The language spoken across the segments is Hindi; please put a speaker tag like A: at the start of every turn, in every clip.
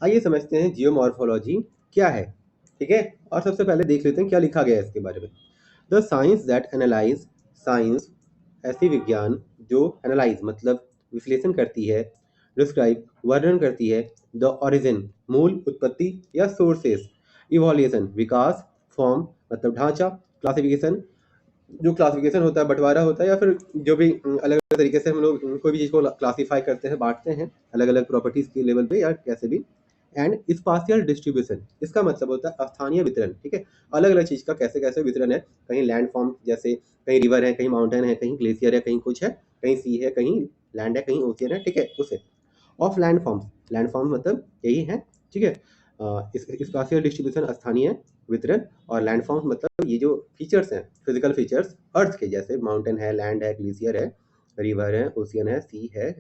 A: आइए समझते हैं जियोमॉर्फोलॉजी क्या है। ठीक है, और सबसे पहले देख लेते हैं क्या लिखा गया है इसके बारे में। The science that analyse, science ऐसी विज्ञान जो एनालाइज मतलब विश्लेषण करती है, डिस्क्राइब वर्णन करती है, द ओरिजिन मूल उत्पत्ति या सोर्सेस, इवोल्यूशन विकास, फॉर्म मतलब ढांचा, क्लासिफिकेशन जो क्लासिफिकेशन होता है बंटवारा होता है, या फिर जो भी अलग अलग तरीके से हम लोग कोई भी चीज़ को क्लासीफाई करते हैं, बांटते हैं अलग अलग प्रॉपर्टीज के लेवल पे या कैसे भी। एंड स्पाशियल डिस्ट्रीब्यूशन, इसका मतलब होता है स्थानीय वितरण। ठीक है, अलग अलग चीज़ का कैसे कैसे वितरण है, कहीं लैंड फॉर्म जैसे कहीं रिवर है, कहीं माउंटेन है, कहीं ग्लेशियर है, कहीं कुछ है, कहीं सी है, कहीं लैंड है, कहीं ओशियन है। ठीक है, उसे ऑफ लैंड फॉर्म मतलब यही है। ठीक है, स्पाशियल डिस्ट्रीब्यूशन स्थानीय वितरण, और लैंड फॉर्म मतलब ये जो फीचर्स हैं फिजिकल फीचर्स अर्थ के, जैसे माउंटेन है, लैंड है, ग्लेशियर है, रिवर है, ओशियन है, सी है,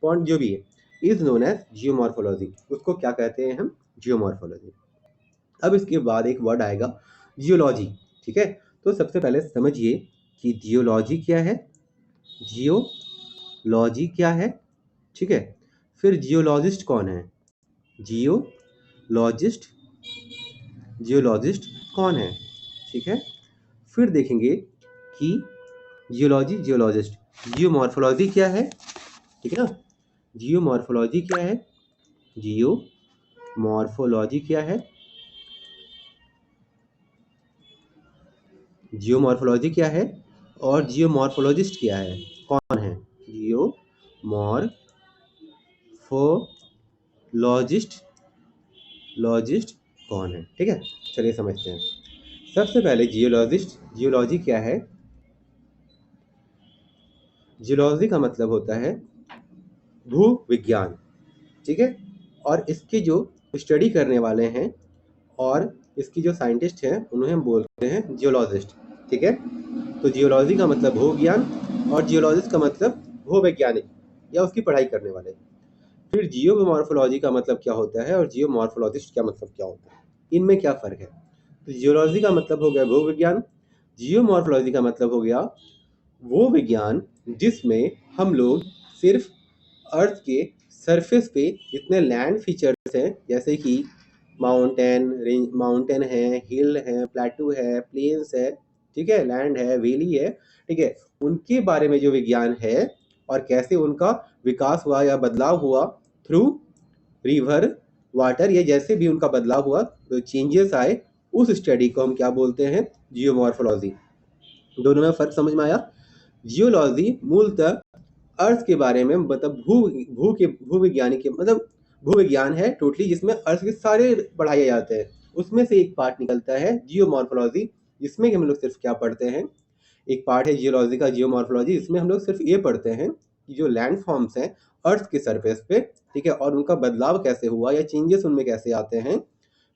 A: पॉन्ड जो भी है, इज नोन एज जियोमॉर्फोलॉजी। उसको क्या कहते हैं हम? जियोमॉर्फोलॉजी। अब इसके बाद एक वर्ड आएगा जियोलॉजी। ठीक है, तो सबसे पहले समझिए कि जियोलॉजी क्या है, जियोलॉजी क्या है। ठीक है, फिर जियोलॉजिस्ट कौन है, जियोलॉजिस्ट जियोलॉजिस्ट कौन है। ठीक है, फिर देखेंगे कि जियोलॉजी जियोलॉजिस्ट, जियोमॉर्फोलॉजी क्या है। ठीक है ना, जियोमॉर्फोलॉजी क्या है, जियोमॉर्फोलॉजी क्या है, जियोमॉर्फोलॉजी क्या है, और जियोमॉर्फोलॉजिस्ट क्या है, कौन है। जियोमॉर्फोलॉजिस्ट लॉजिस्ट कौन है। ठीक है, चलिए समझते हैं। सबसे पहले जियोलॉजिस्ट, जियोलॉजी क्या है। जियोलॉजी का मतलब होता है भू विज्ञान। ठीक है, और इसके जो स्टडी करने वाले हैं और इसकी जो साइंटिस्ट हैं उन्हें हम बोलते हैं जियोलॉजिस्ट। ठीक है, तो जियोलॉजी का मतलब भू विज्ञान और जियोलॉजिस्ट का मतलब भू वैज्ञानिक या उसकी पढ़ाई करने वाले। फिर जियोमॉर्फोलॉजी का मतलब क्या होता है और जियोमॉर्फोलॉजिस्ट का मतलब क्या होता है, इनमें क्या फ़र्क है। तो जियोलॉजी का मतलब हो गया भू विज्ञान, जियोमॉर्फोलॉजी का मतलब हो गया वो विज्ञान जिसमें हम लोग सिर्फ अर्थ के सरफेस पे जितने लैंड फीचर्स हैं, जैसे कि माउंटेन रेंज, माउंटेन है, हिल है, प्लेटू है, प्लेन्स है, ठीक है, लैंड है, वैली है, ठीक है, उनके बारे में जो विज्ञान है और कैसे उनका विकास हुआ या बदलाव हुआ थ्रू रिवर वाटर, या जैसे भी उनका बदलाव हुआ, चेंजेस आए, उस स्टडी को हम क्या बोलते हैं? जियोमॉर्फोलॉजी। दोनों में फर्क समझ में आया। जियोलॉजी मूलतः अर्थ के बारे में मतलब भू विज्ञानी के मतलब भू विज्ञान है टोटली, जिसमें अर्थ के सारे पढ़ाए जाते हैं। उसमें से एक पार्ट निकलता है जियोमॉर्फोलॉजी, जिसमें हम लोग सिर्फ क्या पढ़ते हैं, एक पार्ट है जियोलॉजी का जियोमॉर्फोलॉजी, इसमें हम लोग सिर्फ ये पढ़ते हैं कि जो लैंड फॉर्म्स हैं अर्थ के सरफेस पे, ठीक है, और उनका बदलाव कैसे हुआ या चेंजेस उनमें कैसे आते हैं,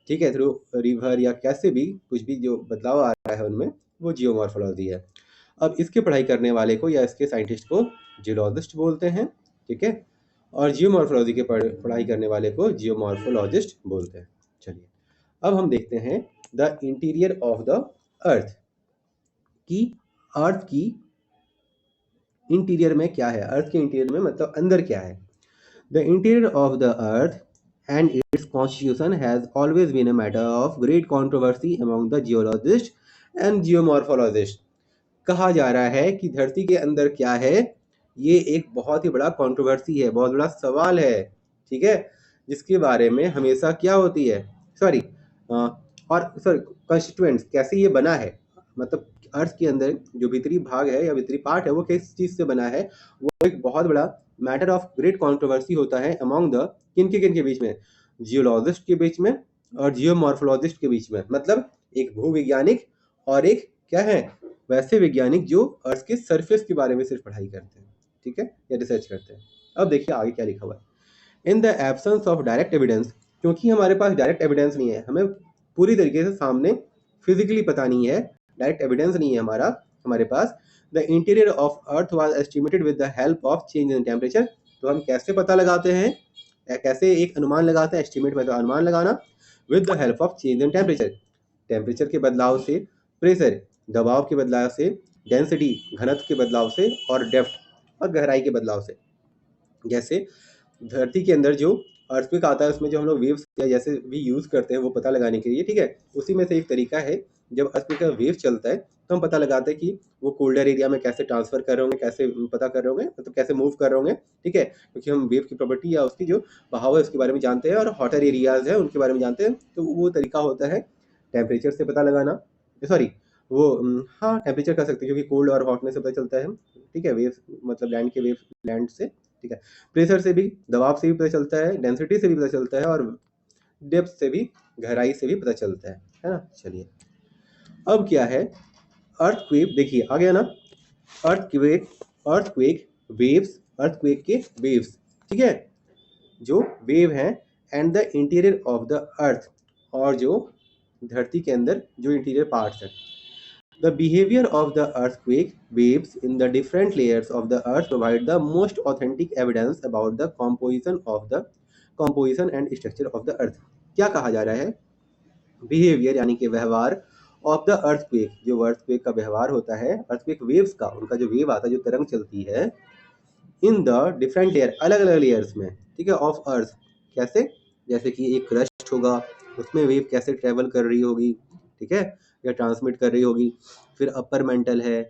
A: ठीक है, थ्रू रिवर या कैसे भी कुछ भी जो बदलाव आ रहा है उनमें, वो जियोमॉर्फोलॉजी है। अब इसकी पढ़ाई करने वाले को या इसके साइंटिस्ट को जियोलॉजिस्ट बोलते हैं। ठीक है, और जियोमॉर्फोलॉजी के पढ़ाई करने वाले को जियोमॉर्फोलॉजिस्ट बोलते हैं। चलिए, अब हम देखते हैं the interior of the earth की, अर्थ की इंटीरियर में क्या है, अर्थ के इंटीरियर में मतलब अंदर क्या है। The interior of the earth and its constitution has always been a matter of great controversy among the geologists and geomorphologists। कहा जा रहा है कि धरती के अंदर क्या है, ये एक बहुत ही बड़ा कंट्रोवर्सी है, बहुत बड़ा सवाल है। ठीक है, जिसके बारे में हमेशा क्या होती है, सॉरी और सॉरी कॉन्स्टिट्यूएंट्स, कैसे ये बना है, मतलब अर्थ के अंदर जो भीतरी भाग है या भीतरी पार्ट है वो किस चीज़ से बना है, वो एक बहुत बड़ा मैटर ऑफ ग्रेट कंट्रोवर्सी होता है अमॉन्ग द किन के बीच में, जियोलॉजिस्ट के बीच में और जियोमॉर्फोलॉजिस्ट के बीच में, मतलब एक भूविज्ञानिक और एक क्या है, वैसे वैज्ञानिक जो अर्थ के सरफेस के बारे में सिर्फ पढ़ाई करते हैं, ठीक है, या रिसर्च करते हैं। अब देखिए आगे क्या लिखा हुआ है। In the absence of direct evidence, क्योंकि हमारे पास डायरेक्ट एविडेंस नहीं है, हमें पूरी तरीके से सामने फिजिकली पता नहीं है, डायरेक्ट एविडेंस नहीं है हमारे पास। The interior of earth was estimated with the help of change in temperature. तो हम कैसे पता लगाते हैं, कैसे एक अनुमान लगाते हैं, एस्टिमेट मतलब अनुमान लगाना, with the help of change in temperature, temperature के बदलाव से, प्रेशर दबाव के बदलाव से, डेंसिटी घनत्व के बदलाव से, और डेप्थ और गहराई के बदलाव से। जैसे धरती के अंदर जो अर्थक्वेक आता है उसमें जो हम लोग वेव्स या जैसे भी यूज़ करते हैं वो पता लगाने के लिए, ठीक है। उसी में से एक तरीका है, जब अर्थक्वेक का वेव चलता है तो हम पता लगाते हैं कि वो कोल्डर एरिया में कैसे ट्रांसफ़र कर रहे होंगे, कैसे पता कर रहे होंगे, मतलब कैसे मूव कर रहे होंगे, ठीक है। क्योंकि हम वेव की प्रॉपर्टी या उसकी जो बहाव है उसके बारे में जानते हैं और हॉटर एरियाज़ है उनके बारे में जानते हैं। तो वो तरीका होता है टेम्परेचर से पता लगाना, सॉरी वो हाँ, टेम्परेचर कह सकते हैं क्योंकि कोल्ड और हॉटनेस से पता चलता है, ठीक है। वेव मतलब लैंड के वेव लैंड से, ठीक है। प्रेशर से भी, दबाव से भी पता चलता है, डेंसिटी से भी पता चलता है और डेप्थ से भी, गहराई से भी पता चलता है ना। चलिए अब क्या है, अर्थक्वेक देखिए आ गया ना। अर्थक्वेक, अर्थक्वेक वेव्स, अर्थक्वेक के वेव्स, ठीक है, जो वेव हैं and the interior of the earth, और जो धरती के अंदर जो इंटीरियर पार्ट्स हैं। The behavior of the earthquake waves in the different layers of the earth provide the most authentic evidence about the composition and structure of the earth। क्या कहा जा रहा है, बिहेवियर यानी कि व्यवहार ऑफ द अर्थक्वेक, जो अर्थक्वेक का व्यवहार होता है, अर्थक्वेक वेव्स का, उनका जो वेव आता है, जो तरंग चलती है, इन द डिफरेंट लेयर, अलग अलग लेयर्स में, ठीक है, ऑफ अर्थ। कैसे, जैसे कि एक क्रस्ट होगा उसमें वेव कैसे ट्रेवल कर रही होगी, ठीक है, या ट्रांसमिट कर रही होगी। फिर अपर मेंटल है,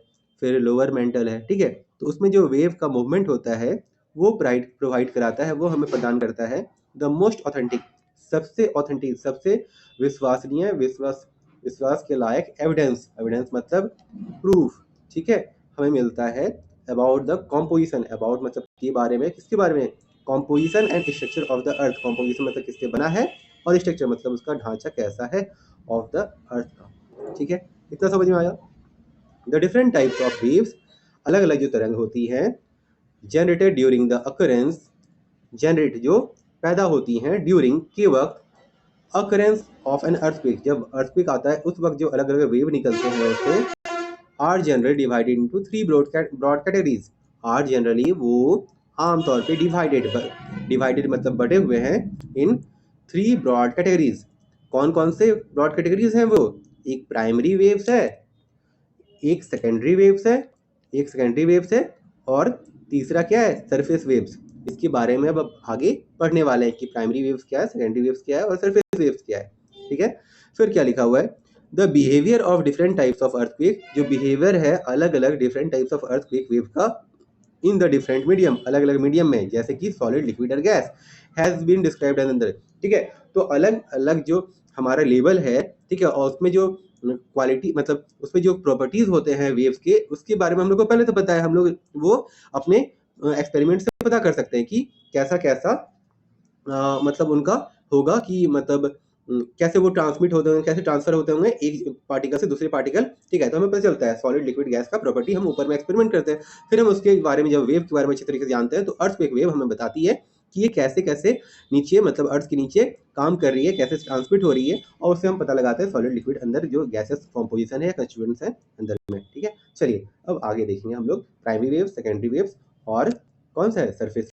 A: फिर लोअर मेंटल है, ठीक है। तो उसमें जो वेव का मूवमेंट होता है वो प्रोवाइड कराता है, वो हमें प्रदान करता है द मोस्ट ऑथेंटिक, सबसे विश्वसनीय, विश्वास के लायक एविडेंस, एविडेंस मतलब प्रूफ, ठीक है, हमें मिलता है अबाउट द कॉम्पोजिशन, अबाउट मतलब के बारे में, किसके बारे में, composition and structure of the earth. Composition मतलब किससे बना है और स्ट्रक्चर मतलब उसका ढांचा कैसा है ऑफ द अर्थ का, ठीक है। इतना समझ में आया। The different types of waves, अलग अलग जो तरंग होती हैं, generated during the occurrence, generate जो पैदा होती हैं, ड्यूरिंग के वक्त, अकरेंस ऑफ एन अर्थक्वेक, जब अर्थक्वेक आता है उस वक्त जो अलग अलग वेव निकलते हैं उससे, are generally divided into three broad categories. Are generally वो आमतौर पे डिवाइडेड मतलब बटे हुए हैं इन थ्री ब्रॉड कैटेगरीज। कौन कौन से ब्रॉड कैटेगरीज हैं वो, एक प्राइमरी वेव्स है, एक सेकेंडरी वेव्स है, और तीसरा क्या है, सरफेस वेव्स। इसके बारे में अब आगे पढ़ने वाले हैं कि प्राइमरी वेव्स क्या है, सेकेंडरी वेव्स क्या है और सरफेस वेव्स क्या है, ठीक है। फिर क्या लिखा हुआ है, the behaviour of different types of earthquake, जो बिहेवियर है अलग अलग different types of earthquake wave का, इन द डिफरेंट मीडियम, अलग अलग मीडियम में, जैसे कि सॉलिड, लिक्विड और gas, has been described as अंदर, ठीक है। तो अलग अलग जो हमारा लेवल है, ठीक है, और उसमें जो क्वालिटी मतलब उसमें जो प्रॉपर्टीज होते हैं वेव्स के, उसके बारे में हम लोग को पहले तो पता है, हम लोग वो अपने एक्सपेरिमेंट से पता कर सकते हैं कि कैसा कैसा मतलब उनका होगा, कि मतलब कैसे वो ट्रांसमिट होते होंगे, कैसे ट्रांसफर होते होंगे एक पार्टिकल से दूसरे पार्टिकल, ठीक है। तो हमें पता चलता है सॉलिड, लिक्विड, गैस का प्रॉपर्टी हम ऊपर में एक्सपेरिमेंट करते हैं। फिर हम उसके बारे में, जब वेव के बारे में अच्छी तरीके से जानते हैं, तो अर्थक्वेक वेव हमें बताती है कि ये कैसे कैसे नीचे, मतलब अर्थ के नीचे काम कर रही है, कैसे ट्रांसमिट हो रही है, और उससे हम पता लगाते हैं सॉलिड, लिक्विड अंदर जो गैसेस कॉम्पोजिशन है, कंस्टिट्यूएंट्स है अंदर में, ठीक है। चलिए अब आगे देखेंगे हम लोग प्राइमरी वेव्स, सेकेंडरी वेव्स और कौन सा है, सरफेस